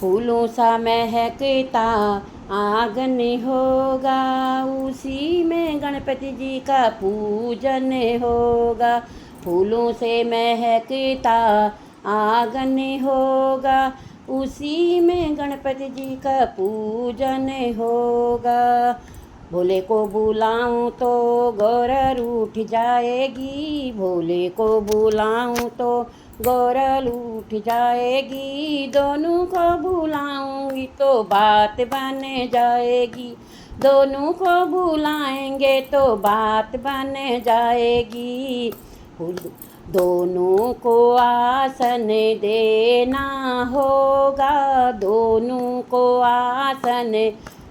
फूलों सा महकता आंगन होगा, उसी में गणपति जी का पूजन होगा। फूलों से महकता आंगन होगा, उसी में गणपति जी का पूजन होगा। भोले को बुलाऊं तो गौरल उठ जाएगी, भोले को बुलाऊं तो गौरल उठ जाएगी। दोनों को बुलाऊंगी तो बात बन जाएगी, दोनों को बुलाएंगे तो बात बन जाएगी। दोनों को आसन देना होगा, दोनों को आसन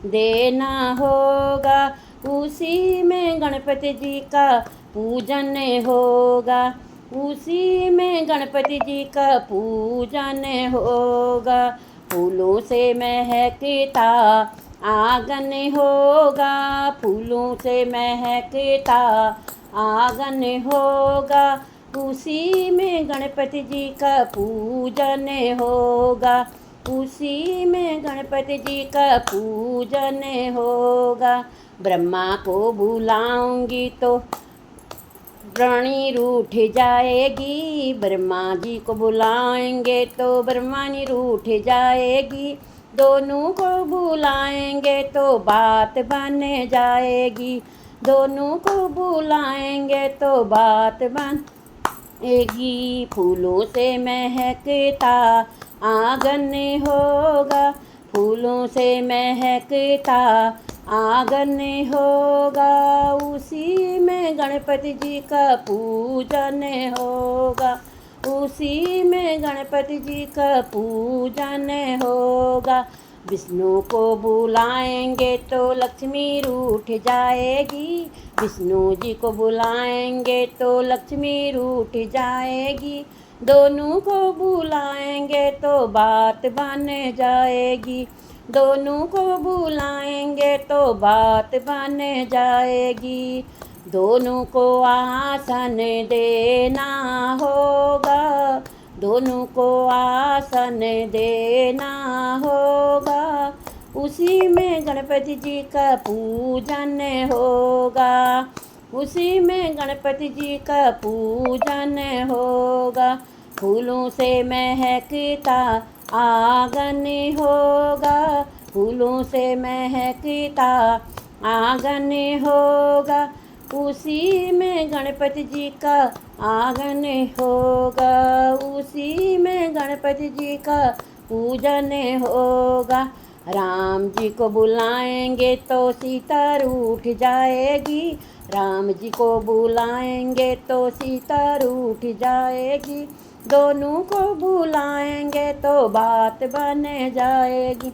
देना होगा, उसी में गणपति जी का पूजन होगा, उसी में गणपति जी का पूजन होगा। फूलों से महकता आंगन होगा, फूलों से महकता आंगन होगा, उसी में गणपति जी का पूजन होगा, उसी में गणपति जी का पूजन होगा। ब्रह्मा को बुलाऊंगी तो रानी रूठ जाएगी, ब्रह्मा जी को बुलाएंगे तो ब्रह्मणी रूठ जाएगी। दोनों को बुलाएंगे तो बात बन जाएगी, दोनों को बुलाएंगे तो बात बनेगी। फूलों से महकता आंगन होगा, फूलों से महकता आंगन होगा, उसी में गणपति जी का पूजन होगा, उसी में गणपति जी का पूजन होगा। विष्णु को बुलाएंगे तो लक्ष्मी रूठ जाएगी, विष्णु जी को बुलाएंगे तो लक्ष्मी रूठ जाएगी। दोनों को बुलाएंगे तो बात बन जाएगी, दोनों को बुलाएंगे तो बात बन जाएगी। दोनों को आसन देना होगा, दोनों को आसन देना होगा, उसी में गणपति जी का पूजन होगा, उसी में गणपति जी का पूजन होगा। फूलों से महकता आंगन होगा, फूलों से महकता आंगन होगा, उसी में गणपति जी का आंगन होगा, उसी में गणपति जी का पूजन होगा। राम जी को बुलाएंगे तो सीता रूठ जाएगी, राम जी को बुलाएंगे तो सीता रूठ जाएगी। दोनों को बुलाएंगे तो बात बन जाएगी,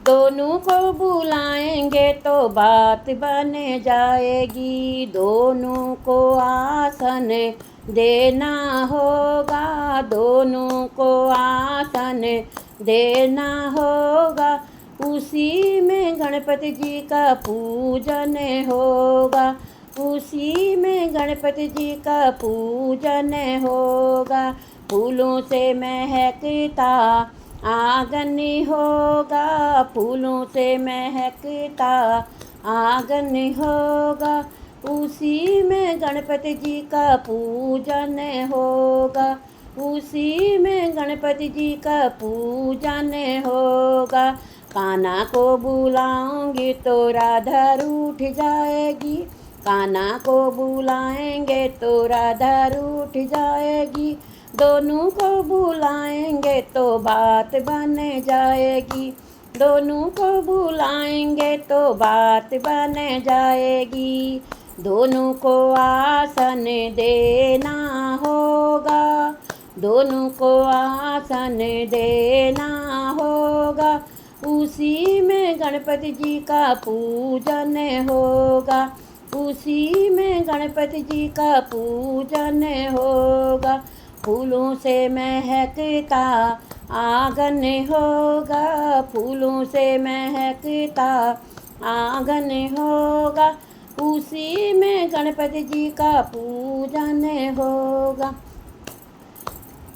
दोनों को बुलाएंगे तो बात बन जाएगी। दोनों को आसन देना होगा, दोनों को आसन देना होगा, उसी में गणपति जी का पूजन होगा, उसी में गणपति जी का पूजन होगा। फूलों से महकता आंगन होगा, फूलों से महकता आंगन होगा, उसी में गणपति जी का पूजन होगा, उसी में गणपति जी का पूजन होगा। कान्हा को बुलाऊंगी तो राधा रूठ जाएगी, कान्हा को बुलाएंगे तो राधा रूठ जाएगी। दोनों को बुलाएंगे तो बात बन जाएगी, दोनों को बुलाएंगे तो बात बन जाएगी। दोनों को आसन देना होगा, दोनों को आसन देना होगा, उसी में गणपति जी का पूजन होगा, उसी में गणपति जी का पूजन होगा। फूलों से महकता आंगन होगा, फूलों से महकता आंगन होगा, उसी में गणपति जी का पूजन होगा।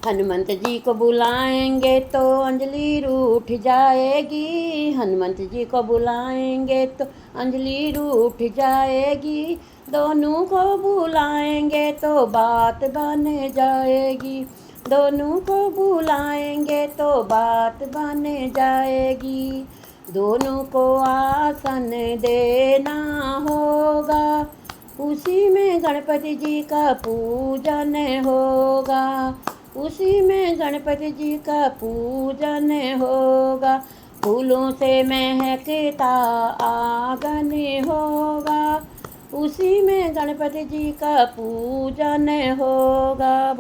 हनुमंत जी को बुलाएंगे तो अंजलि रूठ जाएगी, हनुमंत जी को बुलाएंगे तो अंजलि रूठ जाएगी, दोनों को बुलाएंगे तो बात बन जाएगी, दोनों को बुलाएंगे तो बात बन जाएगी, दोनों को आसन देना होगा, उसी में गणपति जी का पूजन होगा, उसी में गणपति जी का पूजन होगा, फूलों से महकता आंगन होगा, उसी में गणपति जी का पूजन होगा।